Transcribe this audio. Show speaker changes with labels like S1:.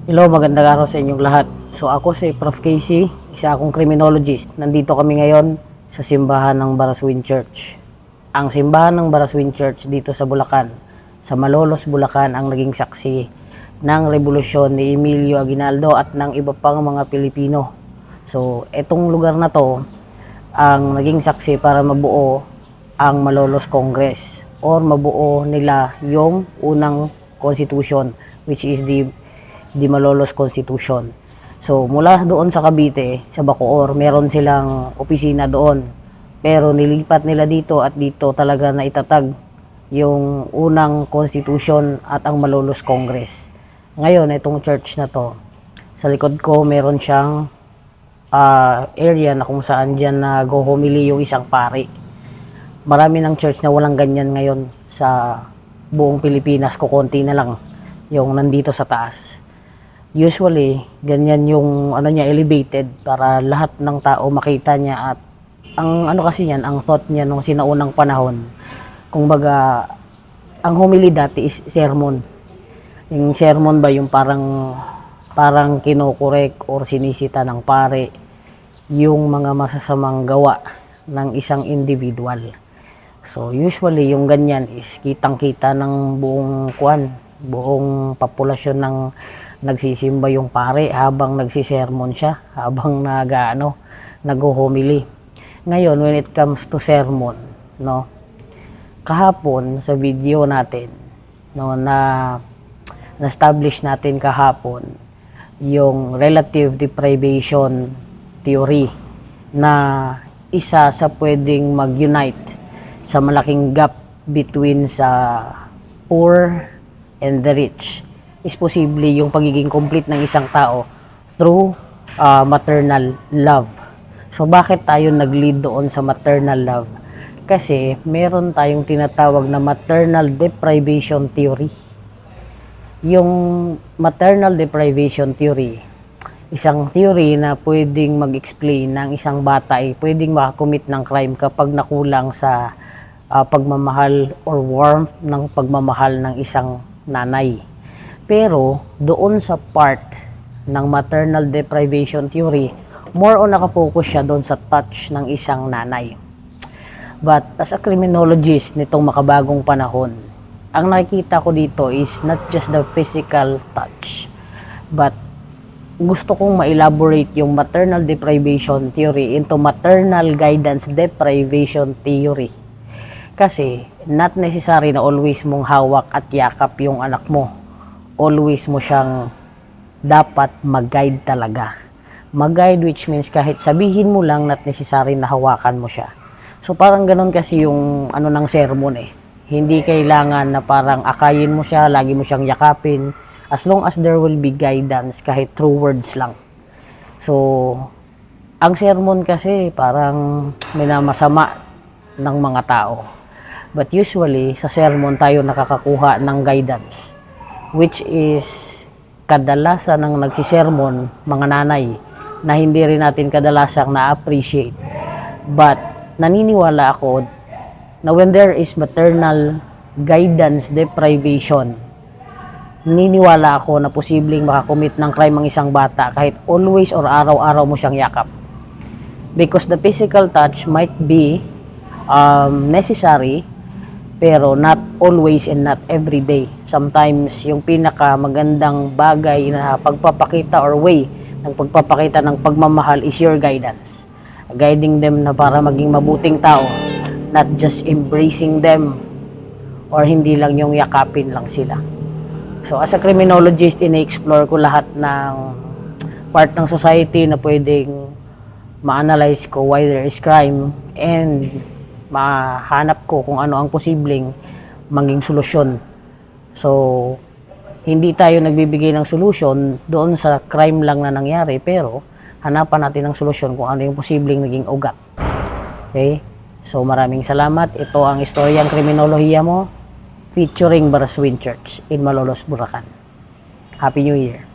S1: Hello, magandang araw sa inyong lahat. So ako si Prof. Casey, isa akong criminologist. Nandito kami ngayon sa simbahan ng Baraswin Church. Ang simbahan ng Baraswin Church dito sa Bulacan, sa Malolos, Bulacan, ang naging saksi ng revolusyon ni Emilio Aguinaldo at ng iba pang mga Pilipino. So etong lugar na to ang naging saksi para mabuo ang Malolos Congress or mabuo nila yung unang constitution, which is the Malolos Constitution. So mula doon sa Cavite, sa Bacoor, meron silang opisina doon. Pero nilipat nila dito at dito talaga na itatag yung unang constitution at ang Malolos Congress. Ngayon, itong church na to, sa likod ko meron siyang area na kung saan dyan nag-homily yung isang pari. Marami ng church na walang ganyan ngayon sa buong Pilipinas, kukonti na lang yung nandito sa taas. Usually, ganyan yung niya, elevated para lahat ng tao makita niya. At ang kasi yan, ang thought niya nung sinaunang panahon, kung baga, ang homily dati is sermon. Yung sermon ba yung parang kinokorek or sinisita ng pare yung mga masasamang gawa ng isang individual. So usually yung ganyan is kitang-kita ng buong populasyon ng nagsisimba yung pare habang nagsisermon siya, habang nag-homily. Ngayon, when it comes to sermon, no, kahapon sa video natin, no, na-establish natin kahapon yung relative deprivation theory na isa sa pwedeng mag-unite sa malaking gap between sa poor and the rich is posible yung pagiging complete ng isang tao through maternal love. So bakit tayo nag-lead doon sa maternal love? Kasi meron tayong tinatawag na maternal deprivation theory. Yung maternal deprivation theory, isang theory na pwedeng mag-explain ng isang bata ay pwedeng makakommit ng crime kapag nakulang sa pagmamahal or warmth ng pagmamahal ng isang nanay. Pero doon sa part ng maternal deprivation theory, more on nakapokus siya doon sa touch ng isang nanay. But as a criminologist nitong makabagong panahon, ang nakikita ko dito is not just the physical touch, but gusto kong ma-elaborate yung maternal deprivation theory into maternal guidance deprivation theory. Kasi not necessary na always mong hawak at yakap yung anak mo. Always mo siyang dapat mag-guide talaga. Mag-guide, which means kahit sabihin mo lang, not necessary na hawakan mo siya. So parang ganun kasi yung ng sermon eh. Hindi kailangan na parang akayin mo siya, lagi mo siyang yakapin, as long as there will be guidance kahit through words lang. So ang sermon kasi parang minamasama ng mga tao. But usually, sa sermon tayo nakakakuha ng guidance, which is kadalasan ng nagsisermon, mga nanay, na hindi rin natin kadalasang na-appreciate. But naniniwala ako na when there is maternal guidance deprivation, naniniwala ako na posibleng makakommit ng crime ang isang bata kahit always or araw-araw mo siyang yakap. Because the physical touch might be necessary, pero not always and not every day. Sometimes, yung pinaka magandang bagay na pagpapakita or way ng pagpapakita ng pagmamahal is your guidance. Guiding them na para maging mabuting tao, not just embracing them or hindi lang yung yakapin lang sila. So as a criminologist, ina-explore ko lahat ng part ng society na pwedeng ma-analyze ko why there is crime and mahanap ko kung ano ang posibleng maging solusyon. So, hindi tayo nagbibigay ng solusyon doon sa crime lang na nangyari, pero hanapan natin ng solusyon kung ano yung posibleng naging ugat. Okay? So, maraming salamat. Ito ang istoryang kriminolohiya mo featuring Baraswin Church in Malolos, Bulacan. Happy New Year!